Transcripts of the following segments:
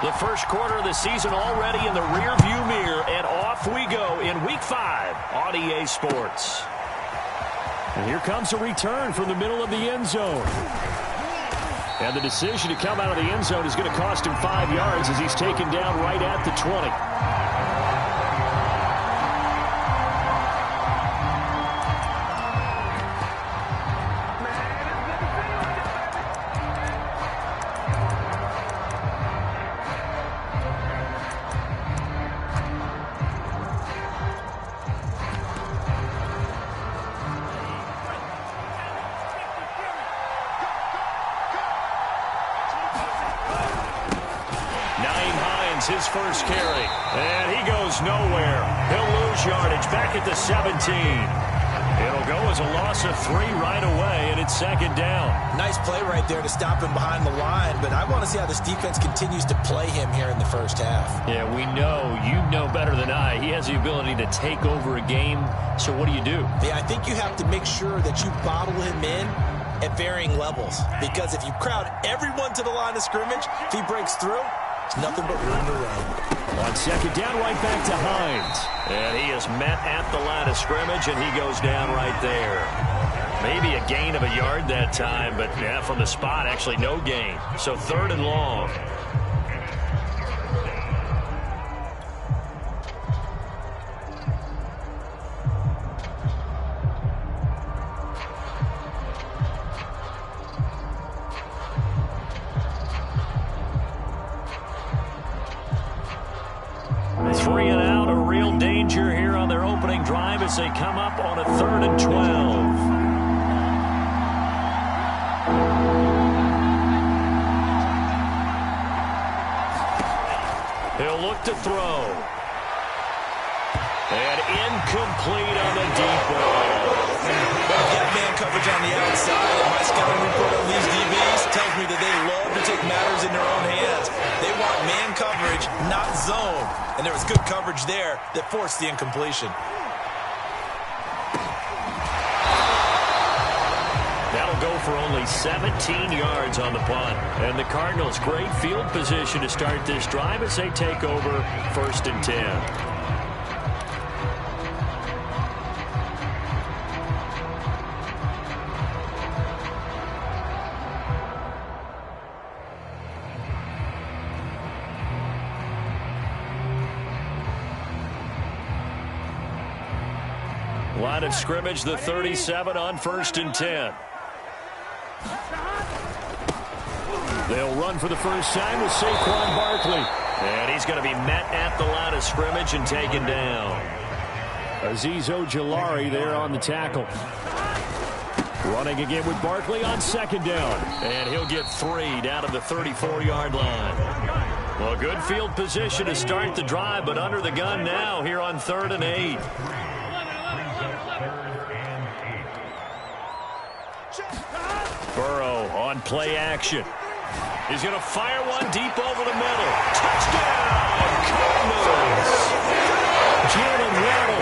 The first quarter of the season already in the rearview mirror, and off we go in Week 5 on EA Sports. And here comes a return from the middle of the end zone. And the decision to come out of the end zone is going to cost him 5 yards as he's taken down right at the 20. His first carry, and he goes nowhere. He'll lose yardage back at the 17. It'll go as a loss of 3 right away, and it's second down. Nice play right there to stop him behind the line, but I want to see how this defense continues to play him here in the first half. Yeah, we know, you know better than I, he has the ability to take over a game, so what do you do? Yeah, I think you have to make sure that you bottle him in at varying levels, because if you crowd everyone to the line of scrimmage, if he breaks through, it's nothing but room to run. On second down, right back to Hines. And he is met at the line of scrimmage, and he goes down right there. Maybe a gain of a yard that time, but yeah, from the spot, actually no gain. So 3rd and long. As they come up on a 3rd and 12. He'll look to throw. And incomplete on the deep ball. Get man coverage on the outside. And my scouting report on these DBs tells me that they love to take matters in their own hands. They want man coverage, not zone. And there was good coverage there that forced the incompletion. Go for only 17 yards on the punt. And the Cardinals, great field position to start this drive as they take over 1st and 10. Line of scrimmage, the 37 on 1st and 10. They'll run for the first time with Saquon Barkley. And he's going to be met at the line of scrimmage and taken down. Azeez Ojulari there on the tackle. Running again with Barkley on 2nd down. And he'll get 3 down to the 34-yard line. Well, good field position to start the drive, but under the gun now here on 3rd and 8. Burrow on play action. He's going to fire one deep over the middle. Touchdown, Cardinals! Jalen Waddle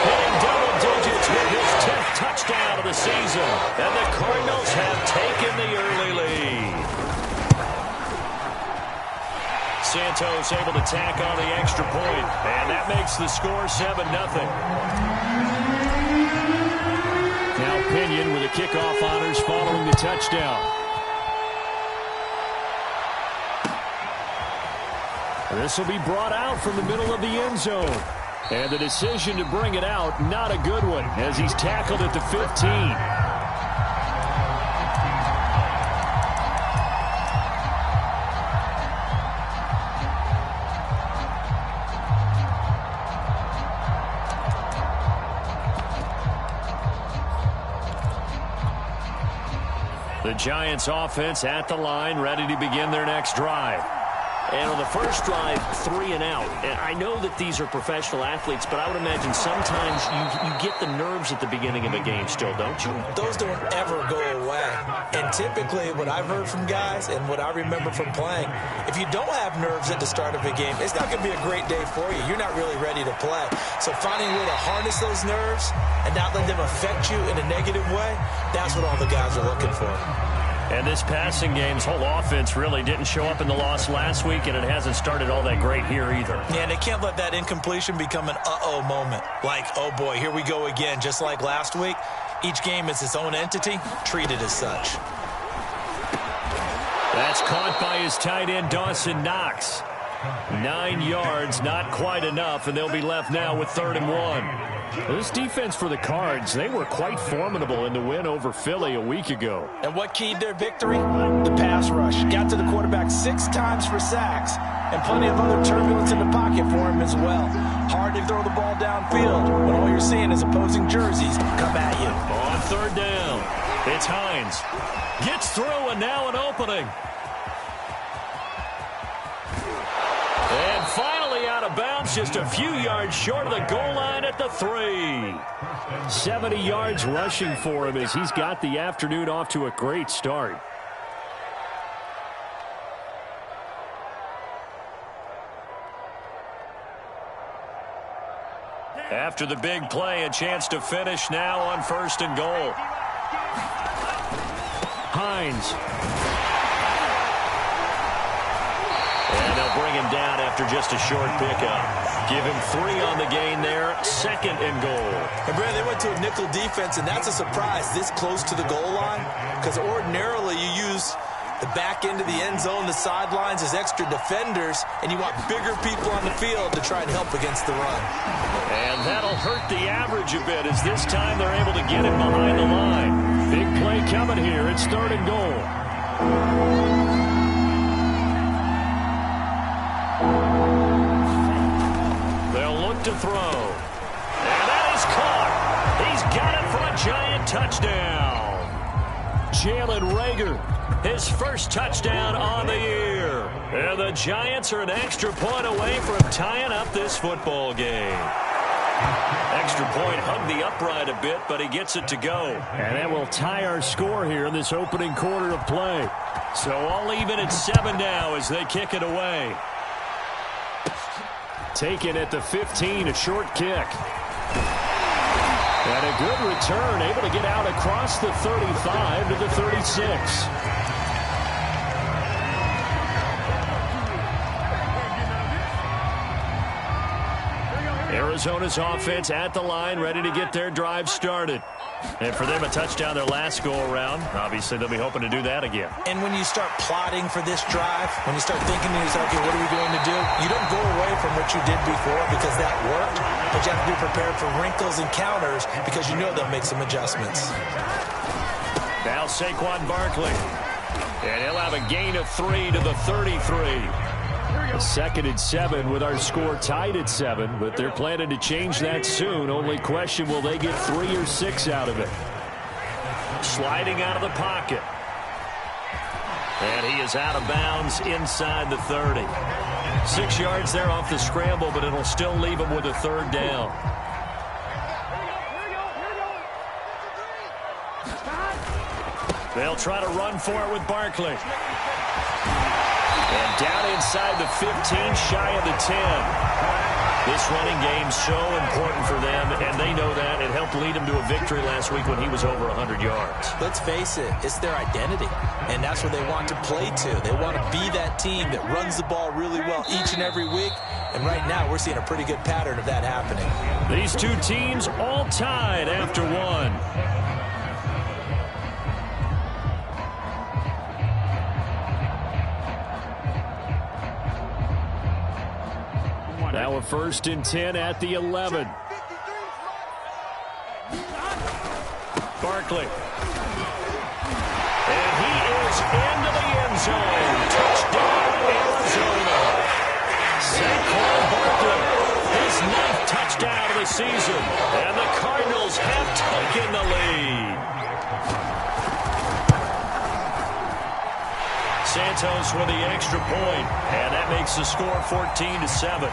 hitting double digits with his 10th touchdown of the season. And the Cardinals have taken the early lead. Santos able to tack on the extra point, and that makes the score 7-0. Now Pinion with the kickoff honors following the touchdown. This will be brought out from the middle of the end zone. And the decision to bring it out, not a good one, as he's tackled at the 15. The Giants offense at the line, ready to begin their next drive. And on the first drive, 3 and out. And I know that these are professional athletes, but I would imagine sometimes you get the nerves at the beginning of a game still, don't you? Those don't ever go away. And typically what I've heard from guys and what I remember from playing, if you don't have nerves at the start of a game, it's not going to be a great day for you. You're not really ready to play. So finding a way to harness those nerves and not let them affect you in a negative way, that's what all the guys are looking for. And this passing game's whole offense really didn't show up in the loss last week, and it hasn't started all that great here either. Yeah, and they can't let that incompletion become an uh-oh moment. Like, oh boy, here we go again, just like last week. Each game is its own entity, treated as such. That's caught by his tight end, Dawson Knox. 9 yards, not quite enough, and they'll be left now with 3rd and 1. This defense for the Cards, they were quite formidable in the win over Philly a week ago. And what keyed their victory? The pass rush. Got to the quarterback 6 times for sacks, and plenty of other turbulence in the pocket for him as well. Hard to throw the ball downfield when all you're seeing is opposing jerseys come at you. On 3rd down, it's Hines. Gets through, and now an opening. And finally out of bounds, just a few yards short of the goal line at the 3. 70 yards rushing for him as he's got the afternoon off to a great start. After the big play, a chance to finish now on 1st and goal. Hines. And they'll bring him down after just a short pickup. Give him 3 on the gain there. 2nd and goal. And Brad, they went to a nickel defense, and that's a surprise this close to the goal line, because ordinarily you use the back end of the end zone, the sidelines as extra defenders, and you want bigger people on the field to try and help against the run. And that'll hurt the average a bit as this time they're able to get him behind the line. Big play coming here. It's 3rd and goal. To throw. And that is caught. He's got it for a giant touchdown. Jalen Reagor, his first touchdown on the year. And the Giants are an extra point away from tying up this football game. Extra point hugged the upright a bit, but he gets it to go. And that will tie our score here in this opening quarter of play. So all even at 7 now as they kick it away. Taken at the 15, a short kick. And a good return, able to get out across the 35 to the 36. Arizona's offense at the line, ready to get their drive started. And for them, a touchdown their last go-around. Obviously, they'll be hoping to do that again. And when you start plotting for this drive, when you start thinking to yourself, okay, what are we going to do? You don't go away from what you did before because that worked, but you have to be prepared for wrinkles and counters because you know they'll make some adjustments. Now Saquon Barkley. And he'll have a gain of 3 to the 33. A 2nd and 7 with our score tied at 7, but they're planning to change that soon. Only question, will they get 3 or 6 out of it? Sliding out of the pocket. And he is out of bounds inside the 30. 6 yards there off the scramble, but it'll still leave him with a 3rd down. They'll try to run for it with Barkley. And down inside the 15, shy of the 10. This running game's so important for them, and they know that. It helped lead them to a victory last week when he was over 100 yards. Let's face it, it's their identity, and that's what they want to play to. They want to be that team that runs the ball really well each and every week, and right now we're seeing a pretty good pattern of that happening. These two teams all tied after 1. Now a 1st and 10 at the 11. Barkley. And he is into the end zone. Touchdown, Arizona. Saquon Barkley, his 9th touchdown of the season. And the Cardinals have taken the lead. Santos with the extra point, and that makes the score 14-7.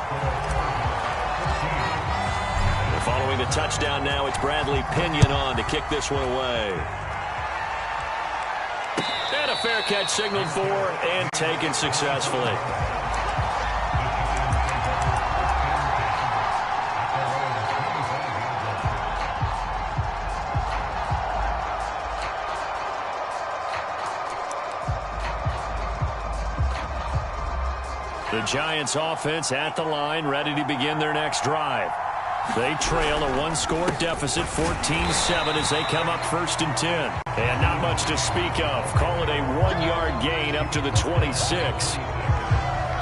Following the touchdown now, it's Bradley Pinion on to kick this one away. And a fair catch signaled for and taken successfully. The Giants offense at the line, ready to begin their next drive. They trail a one-score deficit, 14-7, as they come up 1st and 10. And not much to speak of. Call it a 1-yard gain up to the 26.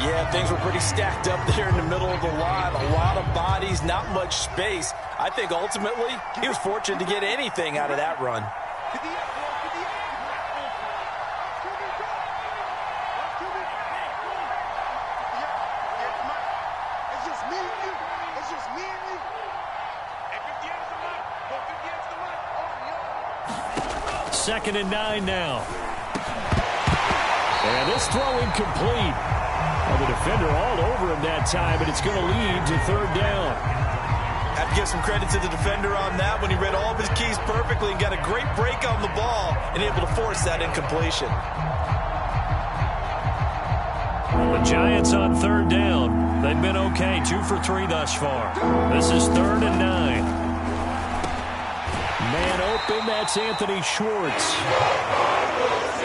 Yeah, things were pretty stacked up there in the middle of the line. A lot of bodies, not much space. I think ultimately he was fortunate to get anything out of that run. Second and 9 now. And this throw incomplete. Well, the defender all over him that time, but it's going to lead to 3rd down. Have to give some credit to the defender on that when he read all of his keys perfectly and got a great break on the ball and able to force that incompletion. The Giants on 3rd down. They've been okay, 2 for 3 thus far. This is 3rd and 9. Man open, that's Anthony Schwartz.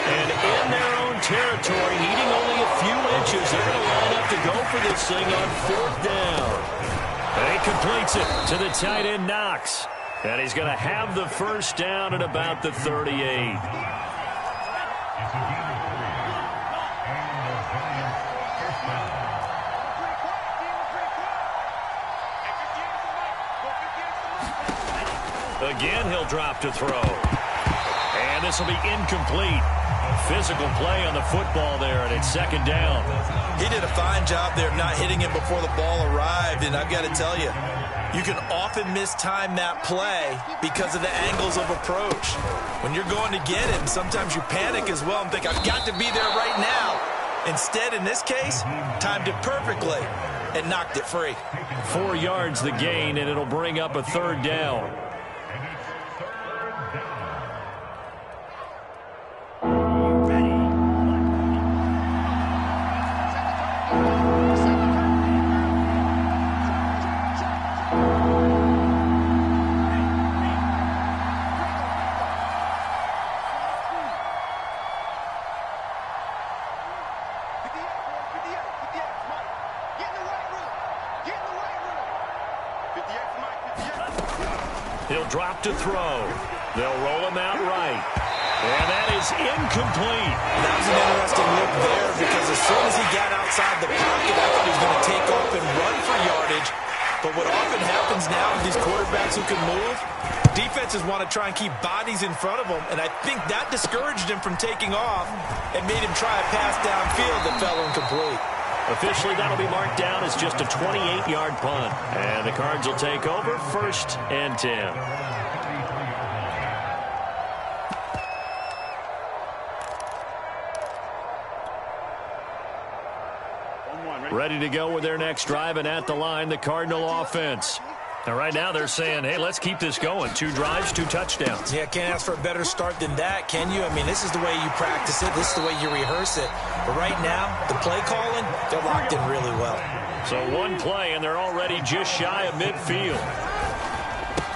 And in their own territory, needing only a few inches, they're going to line up to go for this thing on 4th down. And he completes it to the tight end, Knox. And he's going to have the 1st down at about the 38. Again, he'll drop to throw. And this will be incomplete. Physical play on the football there, and it's 2nd down. He did a fine job there of not hitting him before the ball arrived, and I've got to tell you, you can often mistime that play because of the angles of approach. When you're going to get him, sometimes you panic as well and think, I've got to be there right now. Instead, in this case, timed it perfectly and knocked it free. 4 yards the gain, and it'll bring up a 3rd down. He'll drop to throw. They'll roll him out right. And that is incomplete. That was an interesting look there because as soon as he got outside the pocket, I thought he was going to take off and run for yardage. But what often happens now with these quarterbacks who can move, defenses want to try and keep bodies in front of them, and I think that discouraged him from taking off and made him try a pass downfield that fell incomplete. Officially, that'll be marked down as just a 28-yard punt. And the Cards will take over 1st and 10. Ready to go with their next drive, and at the line, the Cardinal offense. Now, right now, they're saying, hey, let's keep this going. 2 drives, 2 touchdowns. Yeah, can't ask for a better start than that, can you? I mean, this is the way you practice it. This is the way you rehearse it. But right now, the play calling, they're locked in really well. So 1 play, and they're already just shy of midfield.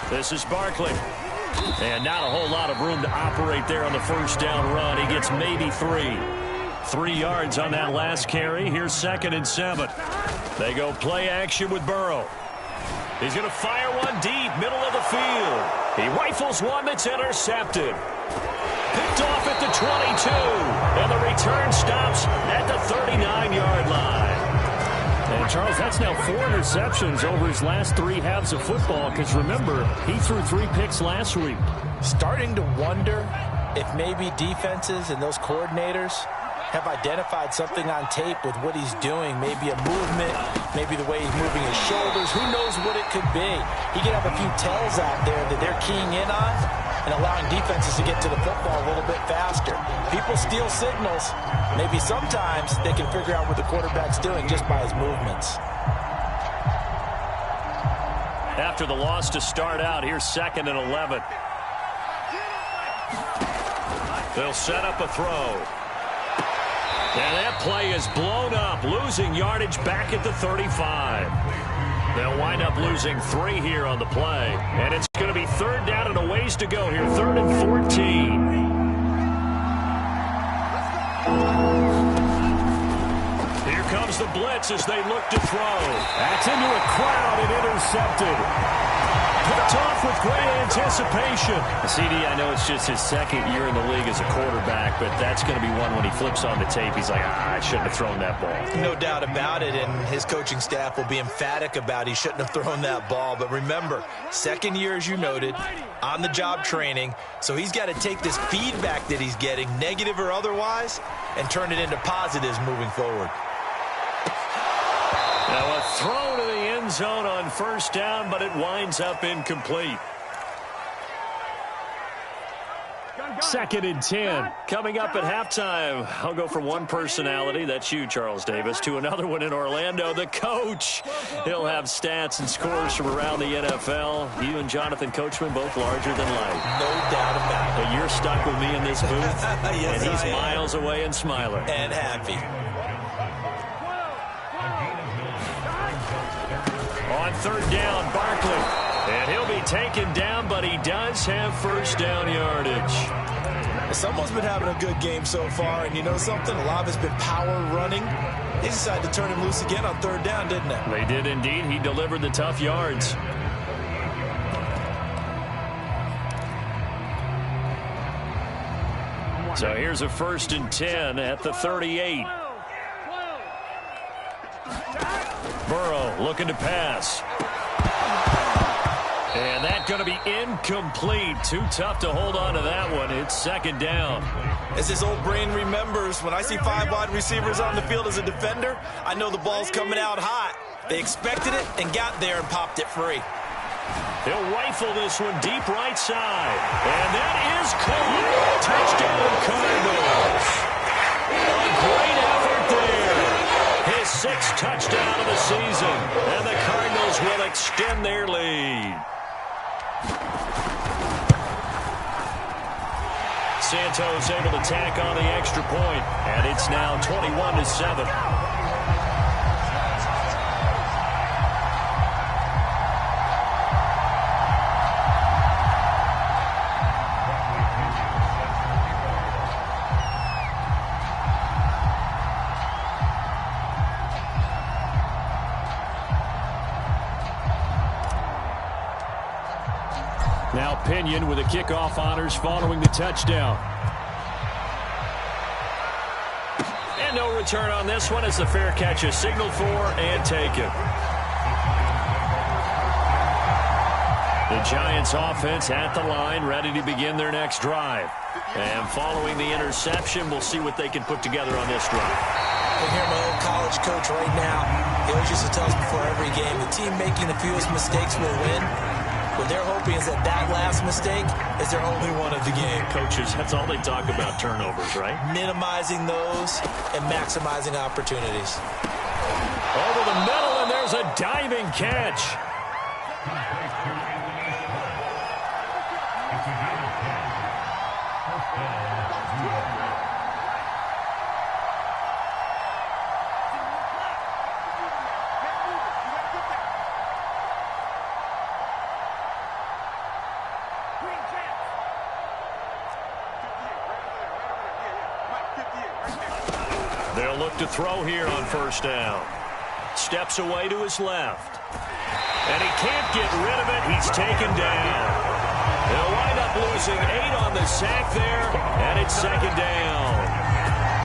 This is Barkley. And not a whole lot of room to operate there on the 1st down run. He gets maybe 3. 3 yards on that last carry. Here's 2nd and 7. They go play action with Burrow. He's going to fire one deep, middle of the field. He rifles one that's intercepted. Picked off at the 22. And the return stops at the 39-yard line. And, Charles, that's now 4 interceptions over his last 3 halves of football. Because, remember, he threw 3 picks last week. Starting to wonder if maybe defenses and those coordinators have identified something on tape with what he's doing. Maybe a movement, maybe the way he's moving his shoulders. Who knows what it could be? He could have a few tells out there that they're keying in on and allowing defenses to get to the football a little bit faster. People steal signals. Maybe sometimes they can figure out what the quarterback's doing just by his movements. After the loss to start out, here's 2nd and 11. They'll set up a throw. And that play is blown up, losing yardage back at the 35. They'll wind up losing 3 here on the play. And it's going to be 3rd down and a ways to go here, 3rd and 14. Here comes the blitz as they look to throw. That's into a crowd and intercepted. Picked off with great anticipation. CD, I know it's just his second year in the league as a quarterback, but that's going to be one when he flips on the tape. He's like, I shouldn't have thrown that ball. No doubt about it, and his coaching staff will be emphatic about he shouldn't have thrown that ball. But remember, second year, as you noted, on-the-job training, so he's got to take this feedback that he's getting, negative or otherwise, and turn it into positives moving forward. Now a throw to the end zone on first down, but it winds up incomplete. 2nd and 10. Coming up at halftime, I'll go from one personality, that's you, Charles Davis, to another one in Orlando, the coach. He'll have stats and scores from around the NFL. You and Jonathan Coachman both larger than life. No doubt about it. But you're stuck with me in this booth, Yes, and he's I am. miles away and smiling. And happy. On 3rd down, Barkley. And he'll be taken down, but he does have first down yardage. Someone's been having a good game so far, and you know something? A lot of it's been power running. They decided to turn him loose again on 3rd down, didn't they? They did indeed. He delivered the tough yards. So here's a 1st and 10 at the 38. Burrow looking to pass. And that's going to be incomplete. Too tough to hold on to that one. It's 2nd down. As his old brain remembers, when I see 5 wide receivers on the field as a defender, I know the ball's coming out hot. They expected it and got there and popped it free. He'll rifle this one deep right side. And that is caught. Touchdown Cardinals. A great effort there. His 6th touchdown of the season. And the Cardinals will extend their lead. Santos able to tack on the extra point. And it's now 21-7. Now Pinion with the kickoff honors following the touchdown. And no return on this one as the fair catch is signaled for and taken. The Giants offense at the line, ready to begin their next drive. And following the interception, we'll see what they can put together on this drive. I hear my old college coach right now. He always used to tell us before every game, the team making the fewest mistakes will win. What they're hoping is that last mistake is their only one of the game. Coaches, that's all they talk about, turnovers, right? Minimizing those and maximizing opportunities. Over the middle, and there's a diving catch. They'll look to throw here on first down. Steps away to his left. And he can't get rid of it. He's taken down. They'll wind up losing 8 on the sack there, and it's 2nd down.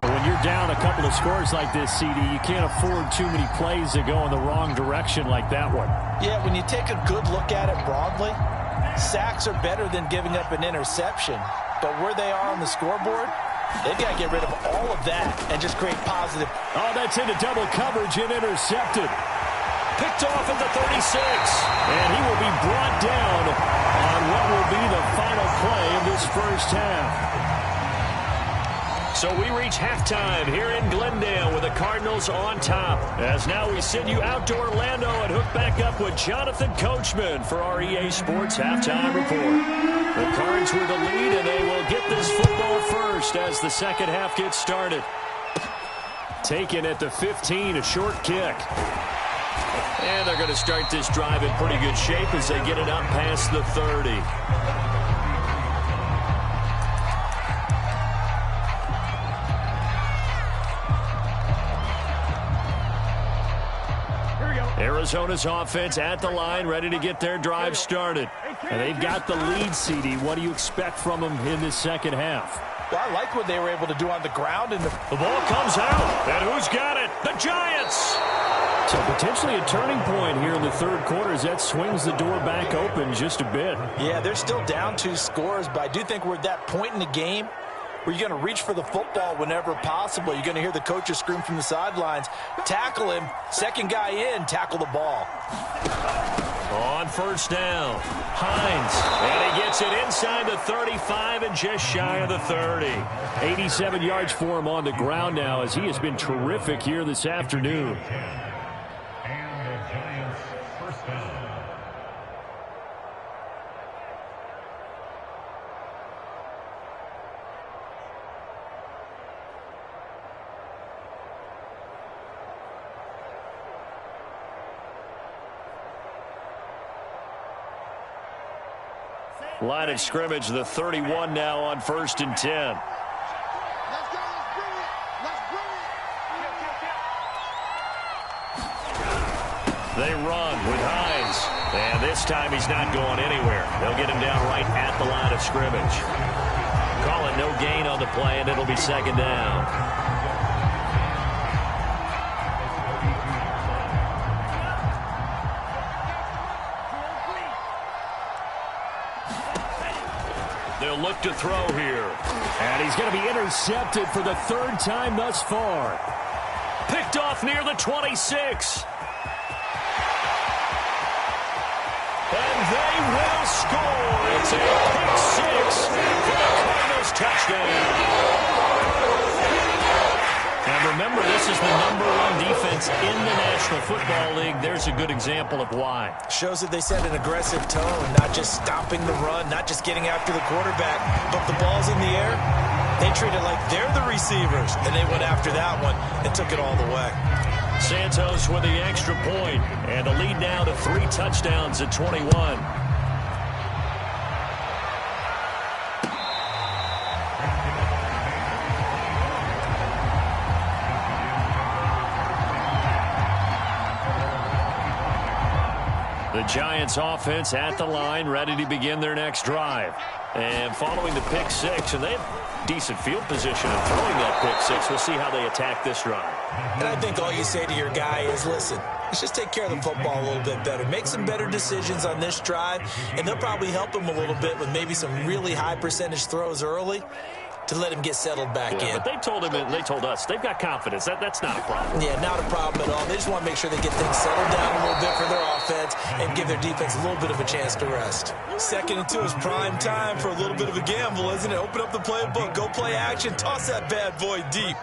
When you're down a couple of scores like this, CD, you can't afford too many plays that go in the wrong direction like that one. Yeah, when you take a good look at it broadly, sacks are better than giving up an interception. But where they are on the scoreboard, they've got to get rid of all of that and just create positive. Oh, that's into double coverage and intercepted. Picked off at the 36. And he will be brought down on what will be the final play of this first half. So we reach halftime here in Glendale with the Cardinals on top. As now we send you out to Orlando and hook back up with Jonathan Coachman for our EA Sports Halftime Report. The Cards with the lead, and they will get this football first as the second half gets started. Taken at the 15, a short kick. And they're going to start this drive in pretty good shape as they get it up past the 30. Arizona's offense at the line, ready to get their drive started. And they've got the lead, CD. What do you expect from them in this second half? Well, I like what they were able to do on the ground. And the ball comes out. And who's got it? The Giants! So potentially a turning point here in the third quarter as that swings the door back open just a bit. Yeah, they're still down 2 scores, but I do think we're at that point in the game where you're going to reach for the football whenever possible. You're going to hear the coaches scream from the sidelines, tackle him, second guy in, tackle the ball. On first down, Hines, and he gets it inside the 35 and just shy of the 30. 87 yards for him on the ground now as he has been terrific here this afternoon. Line of scrimmage, the 31 now on 1st and 10. Let's go, let's bring it. They run with Hines. And this time he's not going anywhere. They'll get him down right at the line of scrimmage. Call it no gain on the play, and it'll be second down. They'll look to throw here. And he's going to be intercepted for the 3rd time thus far. Picked off near the 26. And they will score. It's a pick 6 for the Cardinals touchdown. And remember, this is the #1 defense in the National Football League. There's a good example of why. Shows that they set an aggressive tone, not just stopping the run, not just getting after the quarterback, but the ball's in the air. They treat it like they're the receivers, and they went after that one and took it all the way. Santos with the extra point, and the lead now to 3 touchdowns at 21. The Giants offense at the line, ready to begin their next drive. And following the pick 6, and they have decent field position in throwing that pick 6. We'll see how they attack this drive. And I think all you say to your guy is, listen, let's just take care of the football a little bit better. Make some better decisions on this drive, and they'll probably help him a little bit with maybe some really high percentage throws early to let him get settled back in. But they told him, and they told us, they've got confidence. That's not a problem. Yeah, not a problem at all. They just want to make sure they get things settled down a little bit for their offense and give their defense a little bit of a chance to rest. 2nd and 2 is prime time for a little bit of a gamble, isn't it? Open up the playbook, go play action, toss that bad boy deep.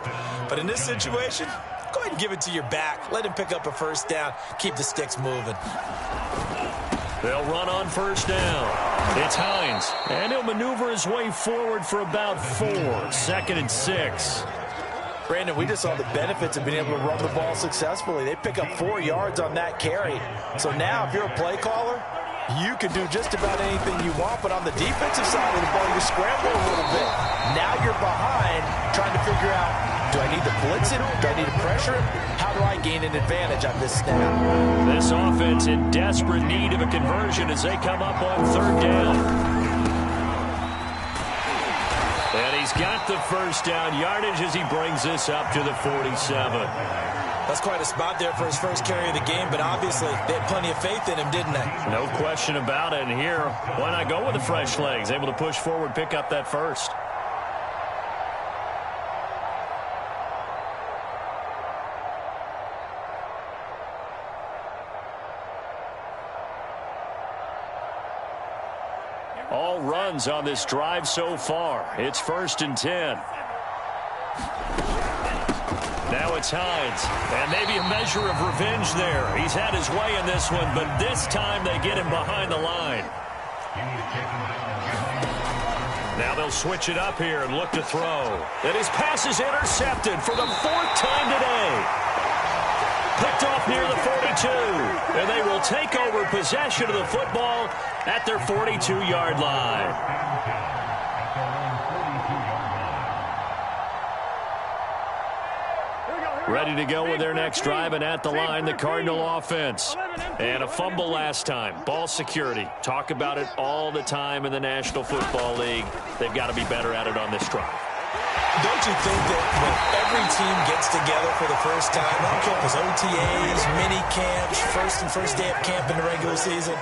But in this situation, go ahead and give it to your back. Let him pick up a 1st down. Keep the sticks moving. They'll run on 1st down. It's Hines, and he'll maneuver his way forward for about 4. 2nd and 6. Brandon, we just saw the benefits of being able to run the ball successfully. They pick up 4 yards on that carry. So now, if you're a play caller, you can do just about anything you want. But on the defensive side of the ball, you scramble a little bit. Now you're behind, trying to figure out, do I need to blitz him? Do I need to pressure him? How do I gain an advantage on this snap? This offense in desperate need of a conversion as they come up on 3rd down. And he's got the 1st down yardage as he brings this up to the 47. That's quite a spot there for his first carry of the game, but obviously they had plenty of faith in him, didn't they? No question about it. And here, why not go with the fresh legs? Able to push forward, pick up that 1st. All runs on this drive so far. It's 1st and 10. Now it's Hines, and maybe a measure of revenge there. He's had his way in this one, but this time they get him behind the line. Now they'll switch it up here and look to throw. And his pass is intercepted for the 4th time today. Picked off near the 42, and they will take over possession of the football at their 42-yard line. Ready to go with their next drive, and at the line, the Cardinal offense. And a fumble last time. Ball security. Talk about it all the time in the National Football League. They've got to be better at it on this drive. Don't you think that when every team gets together for the first time, I don't care if it's OTAs, mini camps, first day of camp in the regular season,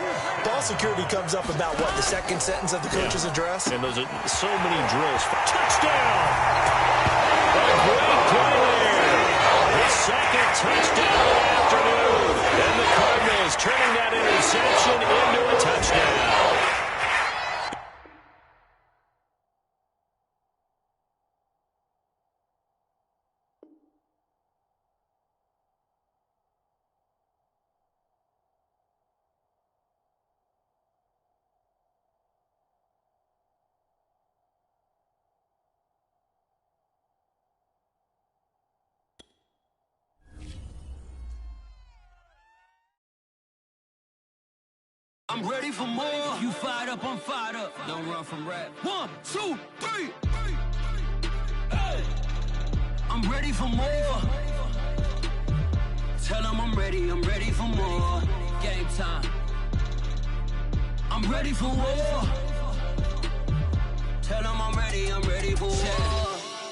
ball security comes up about, what, the second sentence of the coach's address? And those are so many drills. Touchdown! A great play there. His second touchdown of the afternoon. And the Cardinals turning that interception into a touchdown. I'm ready for more. You fired up, I'm fired up. Don't run from rap. 1, 2, 3. Hey. I'm ready for more. Tell them I'm ready for more. Game time. I'm ready for war. Tell them I'm ready for war.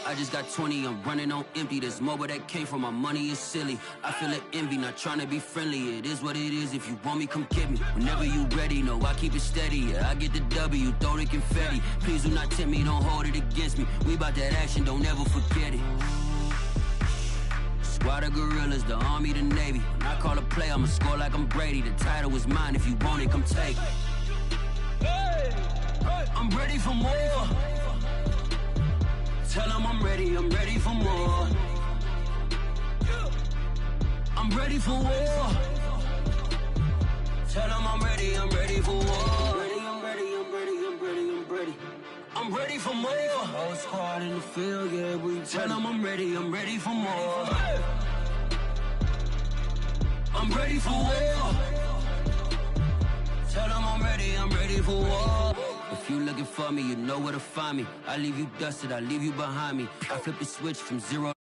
I just got 20, I'm running on empty. This mobile that came from my money is silly. I feel it envy, not trying to be friendly. It is what it is, if you want me, come get me. Whenever you ready, no, I keep it steady. Yeah, I get the W, throw the confetti. Please do not tempt me, don't hold it against me. We bout that action, don't ever forget it. Squad of gorillas, the army, the navy. When I call a play, I'ma score like I'm Brady. The title is mine, if you want it, come take it. Hey, I'm ready for more. Tell them I'm ready for more. I'm ready for war. Tell them I'm ready for war. I'm ready for more. Whole squad in the field, yeah, we tell them I'm ready for more. I'm ready for war. Tell them I'm ready for war. If you looking for me, you know where to find me. I leave you dusted, I leave you behind me. I flip the switch from 0